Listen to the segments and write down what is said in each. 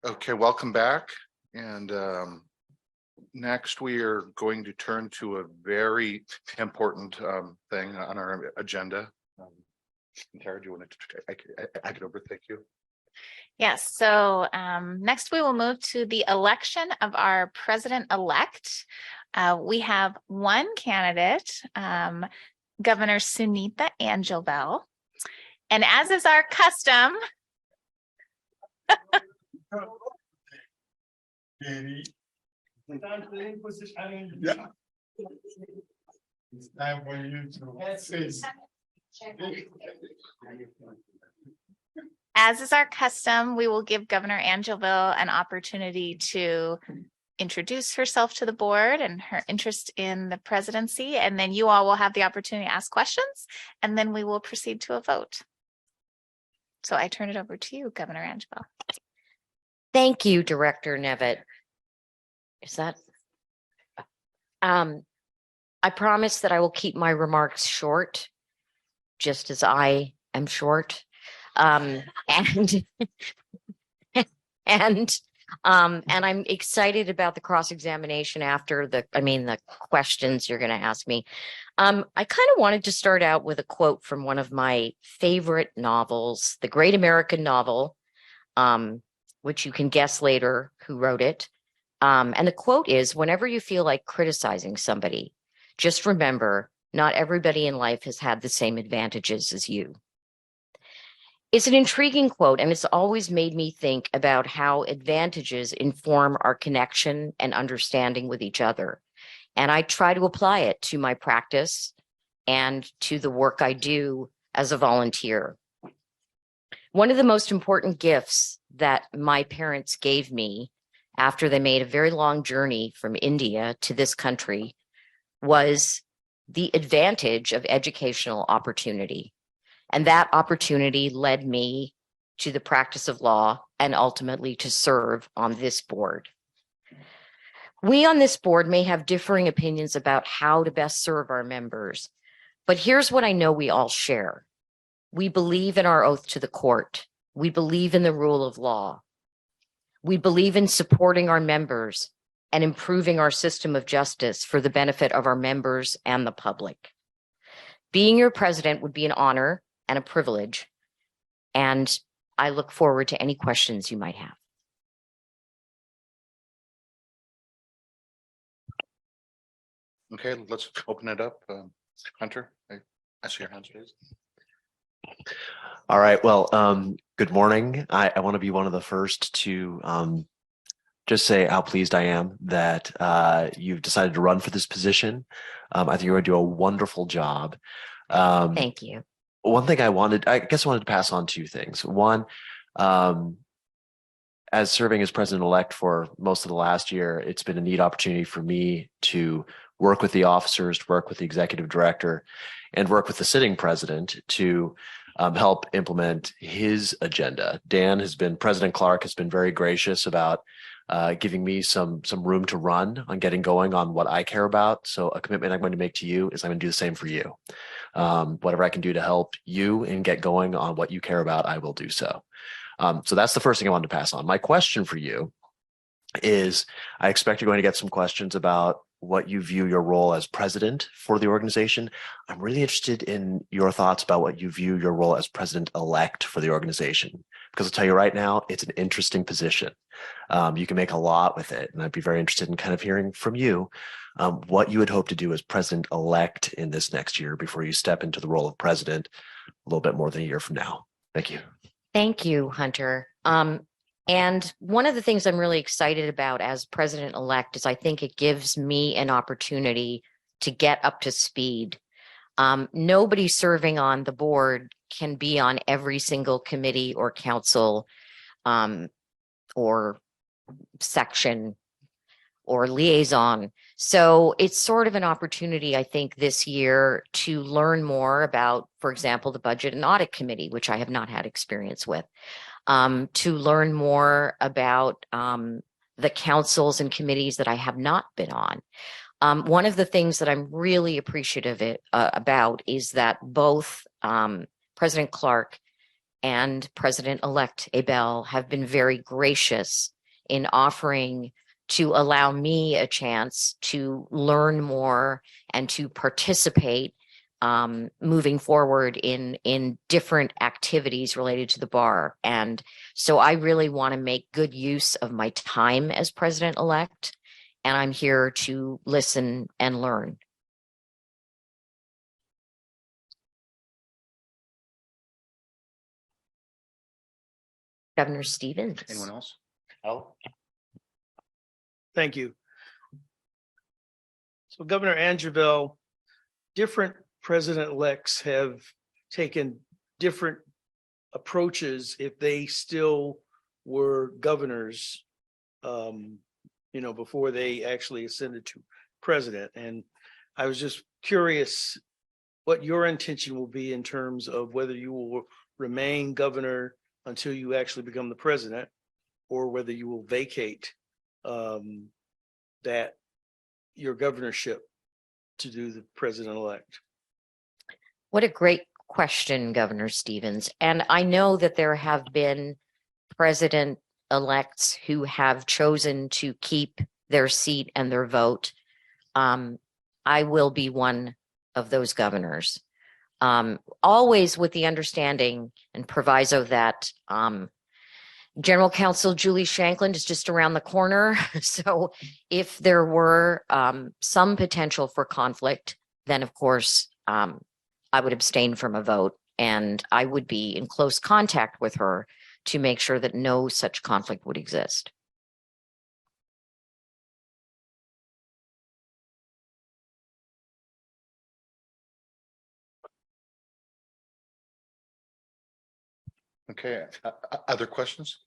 Okay, welcome back. And next we are going to turn to a very important thing on our agenda. Tara, do you want to I can over? Thank you. Yes, so next we will move to the election of our president-elect. We have one candidate, Governor Sunita Angelville. And as is our custom, Yeah. It's time for you to say. as is our custom, we will give Governor Angelville an opportunity to introduce herself to the board and her interest in the presidency, and then you all will have the opportunity to ask questions, and then we will proceed to a vote. So I turn it over to you, Governor Angelville. Thank you, Director Nevitt. Is that? I promise that I will keep my remarks short, just as I am short. And I'm excited about the cross-examination after the questions you're going to ask me. I kind of wanted to start out with a quote from one of my favorite novels, The Great American Novel, which you can guess later who wrote it. And the quote is, whenever you feel like criticizing somebody, just remember, not everybody in life has had the same advantages as you. It's an intriguing quote, and it's always made me think about how advantages inform our connection and understanding with each other. And I try to apply it to my practice and to the work I do as a volunteer. One of the most important gifts that my parents gave me after they made a very long journey from India to this country was the advantage of educational opportunity. And that opportunity led me to the practice of law and ultimately to serve on this board. We on this board may have differing opinions about how to best serve our members, but here's what I know we all share. We believe in our oath to the court. We believe in the rule of law. We believe in supporting our members and improving our system of justice for the benefit of our members and the public. Being your president would be an honor and a privilege, and I look forward to any questions you might have. Okay, let's open it up. Hunter, I see your hands raised. All right. Well, good morning. I want to be one of the first to just say how pleased I am that you've decided to run for this position. I think you're going to do a wonderful job. Thank you. One thing I wanted to pass on two things. One, as serving as president-elect for most of the last year, it's been a neat opportunity for me to work with the officers, to work with the executive director, and work with the sitting president to help implement his agenda. President Clark has been very gracious about giving me some room to run on getting going on what I care about. So a commitment I'm going to make to you is I'm going to do the same for you. Whatever I can do to help you and get going on what you care about, I will do so. So that's the first thing I wanted to pass on. My question for you is, I expect you're going to get some questions about what you view your role as president for the organization. I'm really interested in your thoughts about what you view your role as president-elect for the organization, because I'll tell you right now, it's an interesting position. You can make a lot with it, and I'd be very interested in kind of hearing from you what you would hope to do as president-elect in this next year before you step into the role of president a little bit more than a year from now. Thank you. Thank you, Hunter. And one of the things I'm really excited about as president-elect is I think it gives me an opportunity to get up to speed. Nobody serving on the board can be on every single committee or council or section or liaison. So it's sort of an opportunity, I think, this year to learn more about, for example, the Budget and Audit Committee, which I have not had experience with. To learn more about the councils and committees that I have not been on. One of the things that I'm really appreciative about is that both President Clark and President-elect Abel have been very gracious in offering to allow me a chance to learn more and to participate moving forward in different activities related to the bar. And so I really want to make good use of my time as president-elect, and I'm here to listen and learn. Governor Stevens. Anyone else? Al? Thank you. So Governor Angeville, different president-elects have taken different approaches if they still were governors, before they actually ascended to president. And I was just curious what your intention will be in terms of whether you will remain governor until you actually become the president, or whether you will vacate that your governorship to do the president-elect. What a great question, Governor Stevens. And I know that there have been president-elects who have chosen to keep their seat and their vote. I will be one of those governors. Always with the understanding and proviso that General Counsel Julie Shanklin is just around the corner. So if there were some potential for conflict, then of course I would abstain from a vote, and I would be in close contact with her to make sure that no such conflict would exist. Okay, other questions?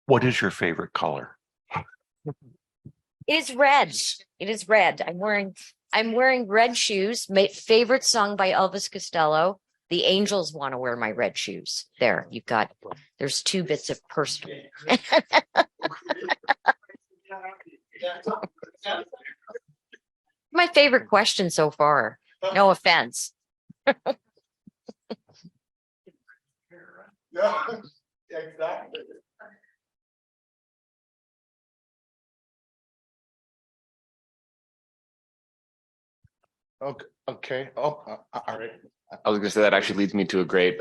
What is your favorite color? It is red. It is red. I'm wearing red shoes. My favorite song by Elvis Costello. The Angels want to wear my red shoes. There, there's 2 bits of personal. My favorite question so far. No offense. Yeah, exactly. Okay. Oh, all right. I was going to say that actually leads me to a great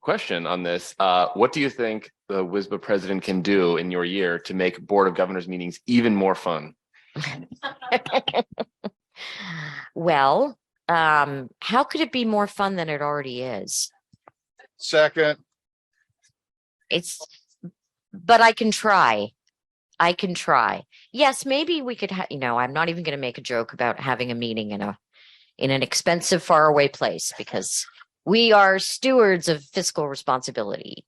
question on this. What do you think the WISBA president can do in your year to make Board of Governors meetings even more fun? Well, how could it be more fun than it already is? Second. But I can try. I can try. Yes, maybe we could I'm not even going to make a joke about having a meeting in an expensive, faraway place, because we are stewards of fiscal responsibility.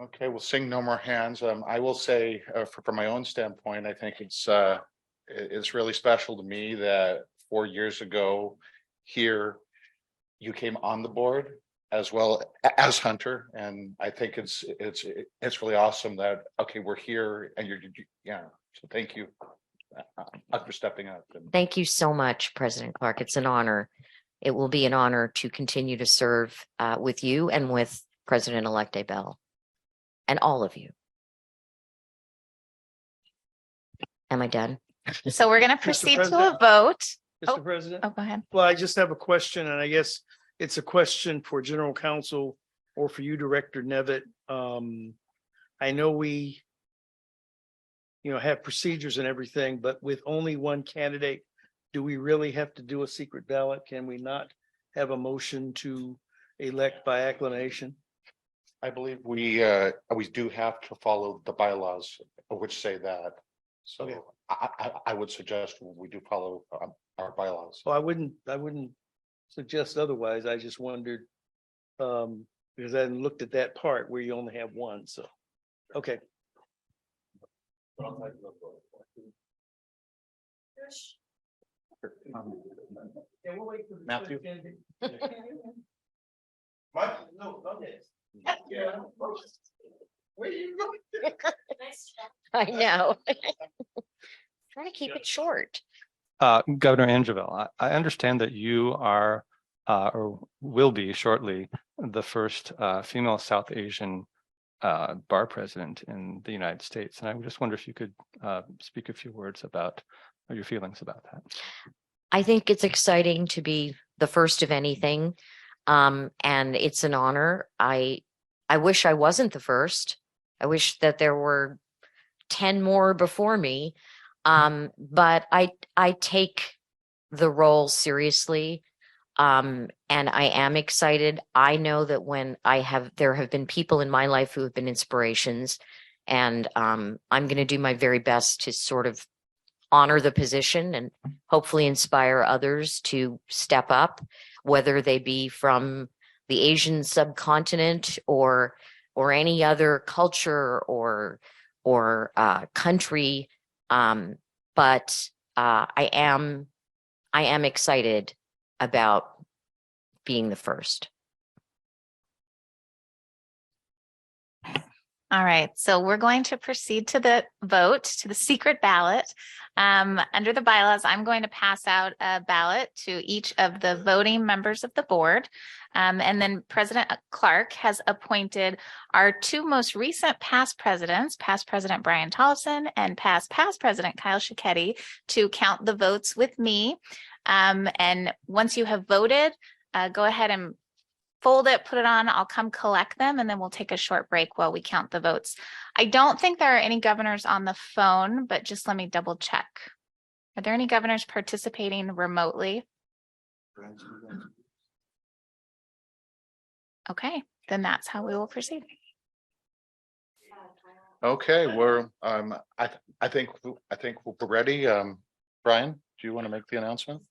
Okay, we'll sing no more hands. I will say, from my own standpoint, I think it's really special to me that 4 years ago here, you came on the board as well as Hunter, and I think it's really awesome that we're here, and so thank you for stepping up. Thank you so much, President Clark. It's an honor. It will be an honor to continue to serve with you and with President-elect Abel and all of you. Am I done? So we're going to proceed to a President? vote. Mr. President? Oh, go ahead. Well, I just have a question, and I guess it's a question for General Counsel or for you, Director Nevitt. I know we, have procedures and everything, but with only one candidate, do we really have to do a secret ballot? Can we not have a motion to elect by acclamation? I believe we do have to follow the bylaws, which say that. So Okay. I would suggest we do follow our bylaws. Well, I wouldn't suggest otherwise. I just wondered, because I hadn't looked at that part where you only have one, so, okay. Matthew? Mike, no, okay. Yeah. I know. Trying to keep it short. Governor Angeville, I understand that you are or will be shortly the first female South Asian bar president in the United States. And I just wonder if you could speak a few words about your feelings about that. I think it's exciting to be the first of anything. And it's an honor. I wish I wasn't the first. I wish that there were 10 more before me. But I take the role seriously. And I am excited. I know that there have been people in my life who have been inspirations, and I'm going to do my very best to sort of honor the position and hopefully inspire others to step up, whether they be from the Asian subcontinent or any other culture or country. But I am excited about being the first. All right, so we're going to proceed to the vote, to the secret ballot. Under the bylaws, I'm going to pass out a ballot to each of the voting members of the board. And then President Clark has appointed our two most recent past presidents, past President Brian Tollefson and past President Kyle Schicchetti, to count the votes with me. And once you have voted, go ahead and fold it, put it on, I'll come collect them, and then we'll take a short break while we count the votes. I don't think there are any governors on the phone, but just let me double check. Are there any governors participating remotely? Okay, then that's how we will proceed. Okay, we're, I think we're ready. Brian, do you want to make the announcement?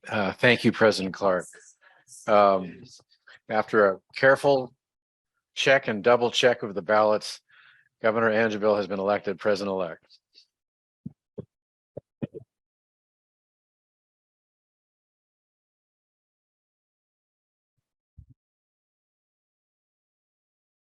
Thank you, President Clark. After a careful check and double check of the ballots, Governor Angeville has been elected president-elect.